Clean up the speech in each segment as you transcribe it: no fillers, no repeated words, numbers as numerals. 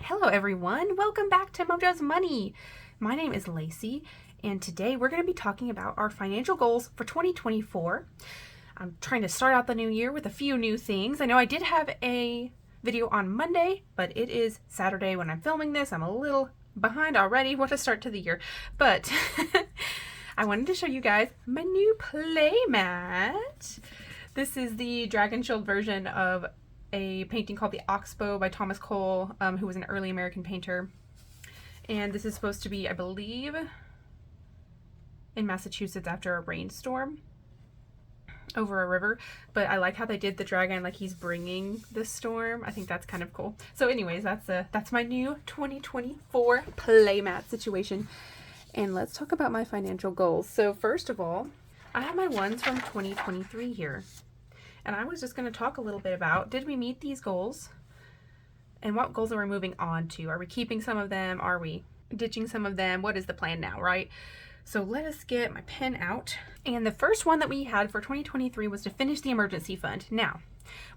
Hello everyone, welcome back to Mojo's Money. My name is Lacey and today we're going to be talking about our financial goals for 2024. I'm trying to start out the new year with a few new things. I know I did have a video on Monday, but it is Saturday when I'm filming this. I'm a little behind already. What a start to the year. But I wanted to show you guys my new playmat. This is the Dragon Shield version of a painting called The Oxbow by Thomas Cole, who was an early American painter. And this is supposed to be, I believe, in Massachusetts after a rainstorm over a river. But I like how they did the dragon like he's bringing the storm. I think that's kind of cool. So anyways, that's my new 2024 playmat situation. And let's talk about my financial goals. So first of all, I have my ones from 2023 here. And I was just going to talk a little bit about, did we meet these goals? And what goals are we moving on to? Are we keeping some of them? Are we ditching some of them? What is the plan now, right? So let us get my pen out. And the first one that we had for 2023 was to finish the emergency fund. Now,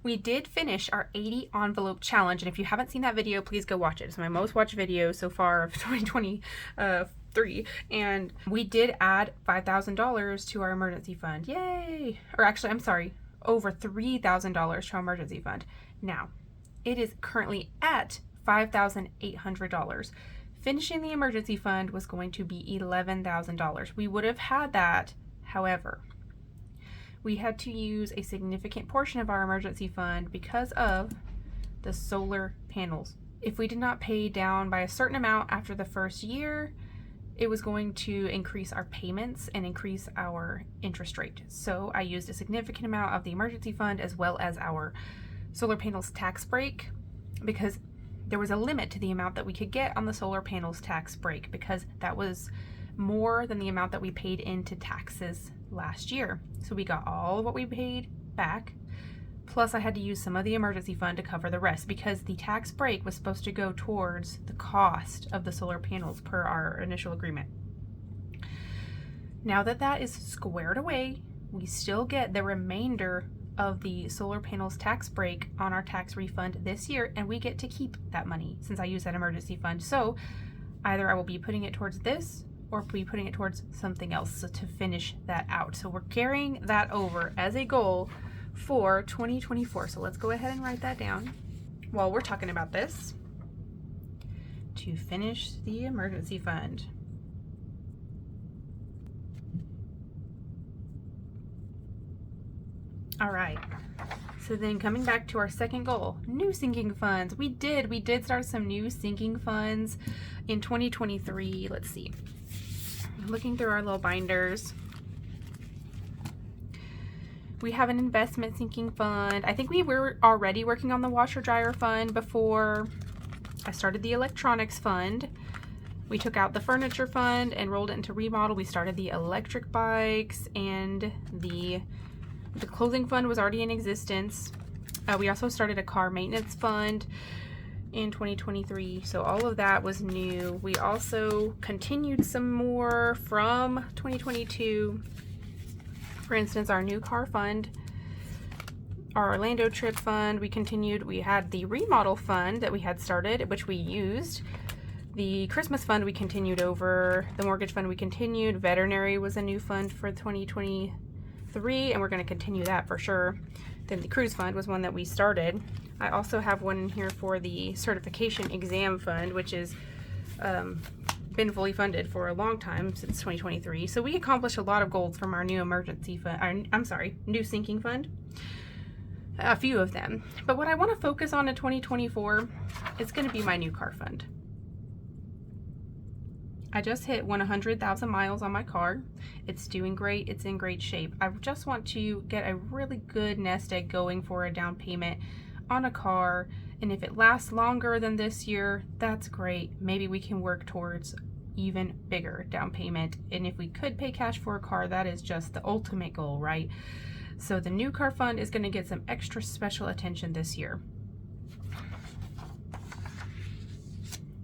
we did finish our 80 envelope challenge. And if you haven't seen that video, please go watch it. It's my most watched video so far of 2023. And we did add $5,000 to our emergency fund. Yay! Or actually, I'm sorry, over $3,000 to our emergency fund. Now, it is currently at $5,800. Finishing the emergency fund was going to be $11,000. We would have had that, however, we had to use a significant portion of our emergency fund because of the solar panels. If we did not pay down by a certain amount after the first year, it was going to increase our payments and increase our interest rate. So I used a significant amount of the emergency fund as well as our solar panels tax break, because there was a limit to the amount that we could get on the solar panels tax break, because that was more than the amount that we paid into taxes last year. So we got all of what we paid back, plus I had to use some of the emergency fund to cover the rest, because the tax break was supposed to go towards the cost of the solar panels per our initial agreement. Now that that is squared away, we still get the remainder of the solar panels tax break on our tax refund this year, and we get to keep that money since I use that emergency fund. So either I will be putting it towards this or be putting it towards something else to finish that out. So we're carrying that over as a goal for 2024. So let's go ahead and write that down while we're talking about this, to finish the emergency fund. All right, so then coming back to our second goal, new sinking funds. We did start some new sinking funds in 2023. Let's see, looking through our little binders, we have an investment sinking fund. I think we were already working on the washer dryer fund before I started the electronics fund. We took out the furniture fund and rolled it into remodel. We started the electric bikes, and the clothing fund was already in existence. We also started a car maintenance fund in 2023. So all of that was new. We also continued some more from 2022. For instance, our new car fund, our Orlando trip fund, we continued. We had the remodel fund that we had started, which we used. The Christmas fund we continued over. The mortgage fund we continued. Veterinary was a new fund for 2023, and we're going to continue that for sure. Then the cruise fund was one that we started. I also have one in here for the certification exam fund, which is been fully funded for a long time, since 2023. So we accomplished a lot of goals from our new emergency fund, new sinking fund, a few of them. But what I want to focus on in 2024 is going to be my new car fund. I just hit 100,000 miles on my car. It's doing great. It's in great shape. I just want to get a really good nest egg going for a down payment on a car. And if it lasts longer than this year, that's great. Maybe we can work towards even bigger down payment. And if we could pay cash for a car, that is just the ultimate goal, right? So the new car fund is going to get some extra special attention this year.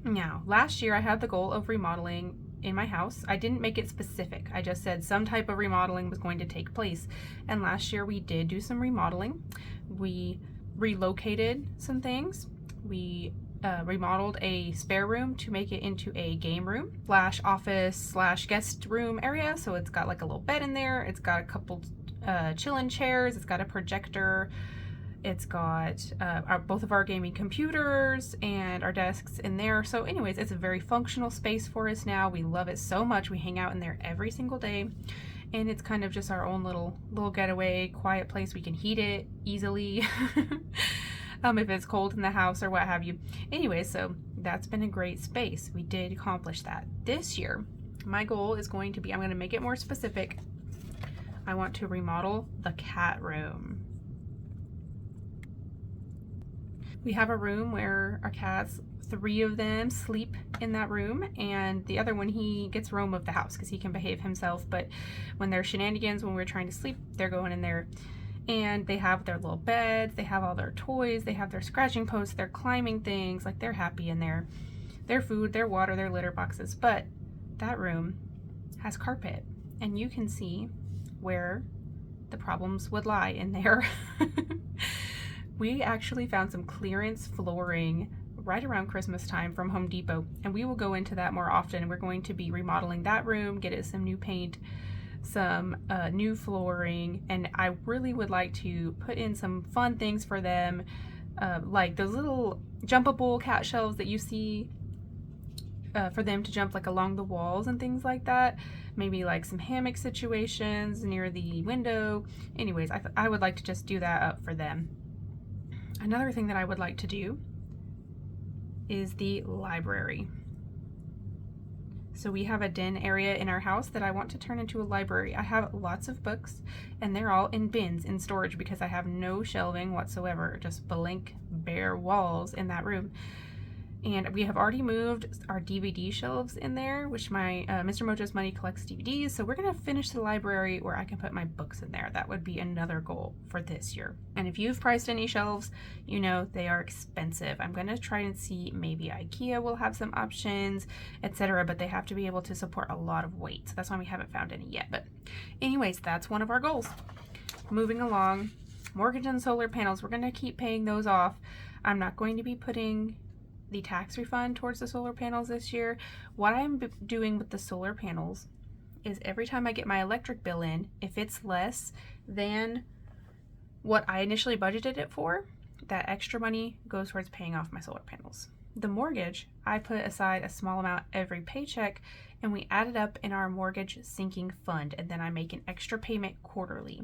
Now, last year I had the goal of remodeling in my house. I didn't make it specific. I just said some type of remodeling was going to take place. And last year we did do some remodeling. We relocated some things. We remodeled a spare room to make it into a game room slash office slash guest room area. So it's got like a little bed in there. It's got a couple chill-in chairs. It's got a projector. It's got both of our gaming computers and our desks in there. So anyways, it's a very functional space for us now. We love it so much. We hang out in there every single day. And it's kind of just our own little getaway, quiet place. We can heat it easily if it's cold in the house or what have you. Anyway, so that's been a great space. We did accomplish that. This year, my goal is going to be, I'm going to make it more specific. I want to remodel the cat room. We have a room where our cats, 3 of them sleep in that room, and the other one, he gets roam of the house because he can behave himself, but when there's shenanigans, when we're trying to sleep, they're going in there. And they have their little beds, they have all their toys, they have their scratching posts, their climbing things, like they're happy in there. Their food, their water, their litter boxes. But that room has carpet, and you can see where the problems would lie in there. We actually found some clearance flooring right around Christmas time from Home Depot, and we will go into that more often. We're going to be remodeling that room, get it some new paint, some new flooring, and I really would like to put in some fun things for them, like those little jumpable cat shelves that you see for them to jump like along the walls and things like that. Maybe like some hammock situations near the window. Anyways, I would like to just do that up for them. Another thing that I would like to do is the library. So we have a den area in our house that I want to turn into a library. I have lots of books, and they're all in bins in storage because I have no shelving whatsoever, just blank, bare walls in that room. And we have already moved our DVD shelves in there, which my Mr. Mojo's Money collects DVDs. So we're going to finish the library where I can put my books in there. That would be another goal for this year. And if you've priced any shelves, you know they are expensive. I'm going to try and see, maybe IKEA will have some options, etc. But they have to be able to support a lot of weight. So that's why we haven't found any yet. But anyways, that's one of our goals. Moving along, mortgage and solar panels. We're going to keep paying those off. I'm not going to be putting the tax refund towards the solar panels this year. What I'm doing with the solar panels is every time I get my electric bill in, if it's less than what I initially budgeted it for, that extra money goes towards paying off my solar panels. The mortgage, I put aside a small amount every paycheck, and we add it up in our mortgage sinking fund, and then I make an extra payment quarterly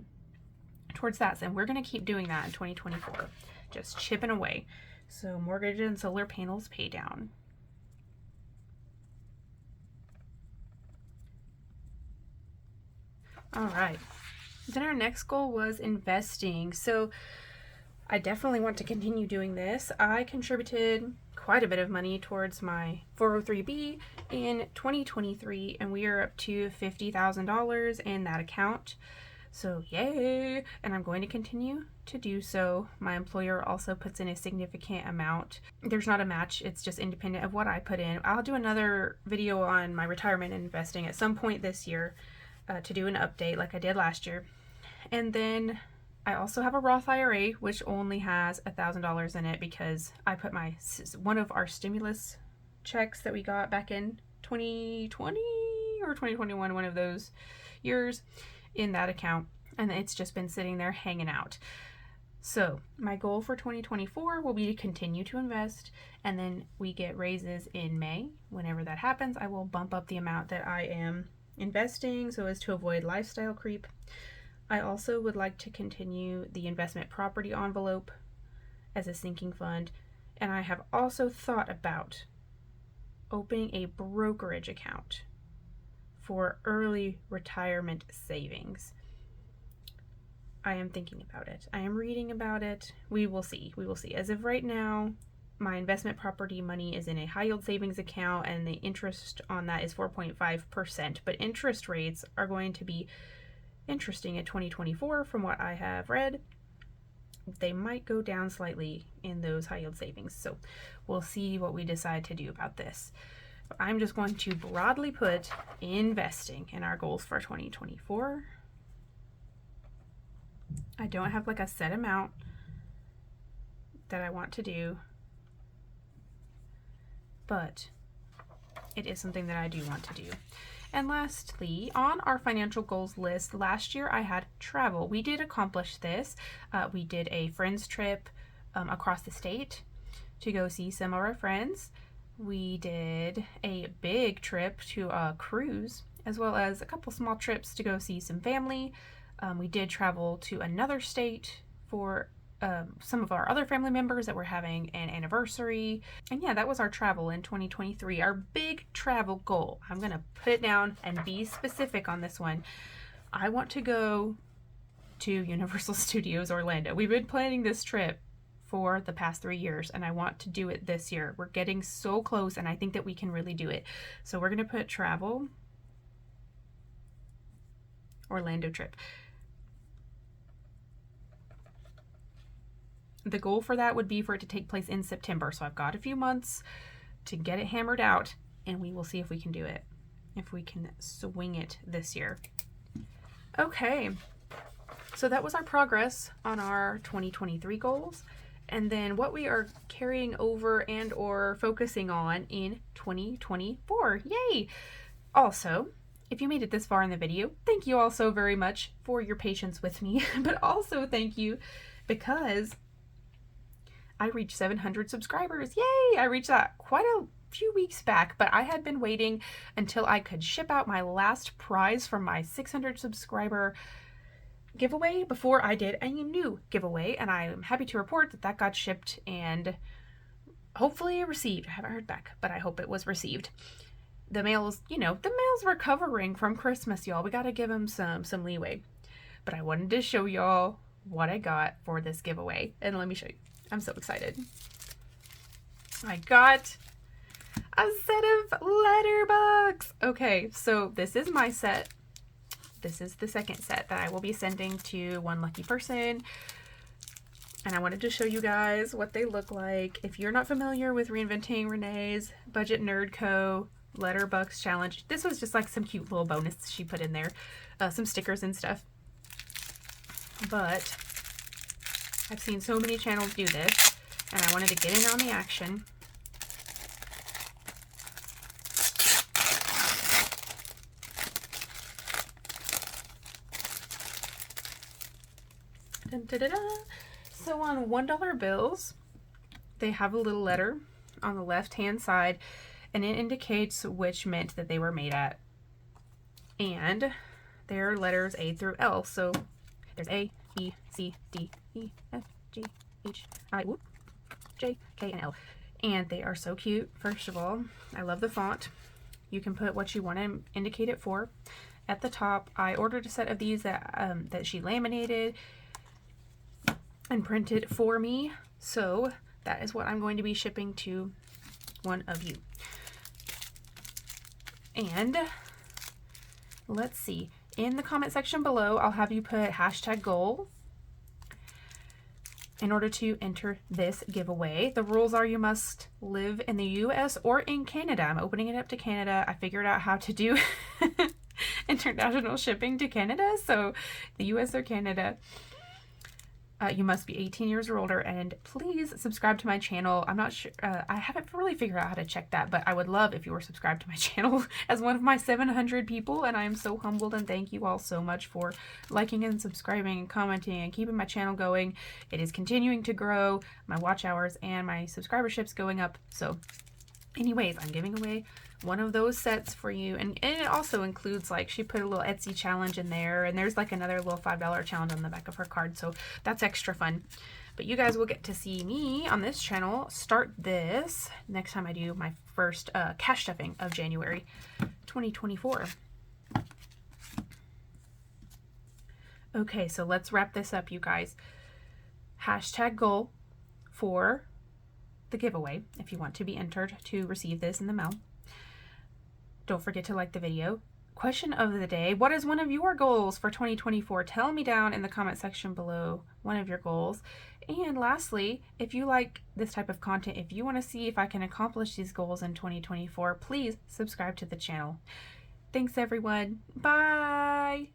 towards that. And we're going to keep doing that in 2024, just chipping away. So mortgage and solar panels pay down. All right. Then our next goal was investing. So I definitely want to continue doing this. I contributed quite a bit of money towards my 403b in 2023, and we are up to $50,000 in that account. So yay! And I'm going to continue to do so. My employer also puts in a significant amount. There's not a match, it's just independent of what I put in. I'll do another video on my retirement investing at some point this year to do an update like I did last year. And then I also have a Roth IRA, which only has $1,000 in it because I put one of our stimulus checks that we got back in 2020 or 2021, one of those years, in that account, and it's just been sitting there hanging out. So my goal for 2024 will be to continue to invest, and then we get raises in May. Whenever that happens, I will bump up the amount that I am investing so as to avoid lifestyle creep. I also would like to continue the investment property envelope as a sinking fund, and I have also thought about opening a brokerage account for early retirement savings. I am thinking about it. I am reading about it. We will see. We will see. As of right now, my investment property money is in a high yield savings account, and the interest on that is 4.5%. But interest rates are going to be interesting in 2024 from what I have read. They might go down slightly in those high yield savings. So we'll see what we decide to do about this. I'm just going to broadly put investing in our goals for 2024. I don't have like a set amount that I want to do. but it is something that I do want to do. And lastly, on our financial goals list, last year I had travel. We did accomplish this. We did a friends trip across the state to go see some of our friends. We did a big trip to a cruise, as well as a couple small trips to go see some family. We did travel to another state for some of our other family members that were having an anniversary. And yeah, that was our travel in 2023, our big travel goal. I'm gonna put it down and be specific on this one. I want to go to Universal Studios Orlando. We've been planning this trip for the past 3 years, and I want to do it this year. We're getting so close, and I think that we can really do it. So we're gonna put travel, Orlando trip. The goal for that would be for it to take place in September. So I've got a few months to get it hammered out, and we will see if we can do it, if we can swing it this year. Okay, so that was our progress on our 2023 goals, and then what we are carrying over and or focusing on in 2024. Yay! Also, if you made it this far in the video, thank you all so very much for your patience with me, but also thank you because I reached 700 subscribers. Yay! I reached that quite a few weeks back, but I had been waiting until I could ship out my last prize from my 600 subscriber giveaway before I did a new giveaway, and I'm happy to report that that got shipped and hopefully received. I haven't heard back, but I hope it was received. The mail's, the mail's recovering from Christmas, y'all. We gotta give them some leeway. But I wanted to show y'all what I got for this giveaway, and let me show you. I'm so excited. I got a set of letter books. Okay, so this is my set. This is the second set that I will be sending to one lucky person. And I wanted to show you guys what they look like. If you're not familiar with Reinventing Renee's Budget Nerd Co. Letter Bucks Challenge, this was just like some cute little bonus she put in there. Some stickers and stuff. But I've seen so many channels do this, and I wanted to get in on the action. Dun, da, da, da. So on $1 bills, they have a little letter on the left-hand side, and it indicates which mint that they were made at. And they're letters A through L, so there's A, B, C, D, E, F, G, H, I, J, K, and L. And they are so cute. First of all, I love the font. You can put what you want to indicate it for. At the top, I ordered a set of these that she laminated and printed for me. So that is what I'm going to be shipping to one of you. And let's see. In the comment section below, I'll have you put #goal in order to enter this giveaway. The rules are you must live in the US or in Canada. I'm opening it up to Canada. I figured out how to do international shipping to Canada, so the US or Canada. You must be 18 years or older, and please subscribe to my channel. I'm not sure, I haven't really figured out how to check that, but I would love if you were subscribed to my channel as one of my 700 people, and I am so humbled, and thank you all so much for liking and subscribing and commenting and keeping my channel going. It is continuing to grow, my watch hours and my subscribership's going up. So anyways, I'm giving away one of those sets for you, and it also includes, like, she put a little Etsy challenge in there, and there's like another little $5 challenge on the back of her card, so that's extra fun. But you guys will get to see me on this channel start this next time I do my first cash stuffing of January 2024. Okay, so let's wrap this up, you guys. #goal for the giveaway if you want to be entered to receive this in the mail. Don't forget to like the video. Question of the day: what is one of your goals for 2024? Tell me down in the comment section below one of your goals. And lastly, if you like this type of content, if you want to see if I can accomplish these goals in 2024, please subscribe to the channel. Thanks everyone. Bye!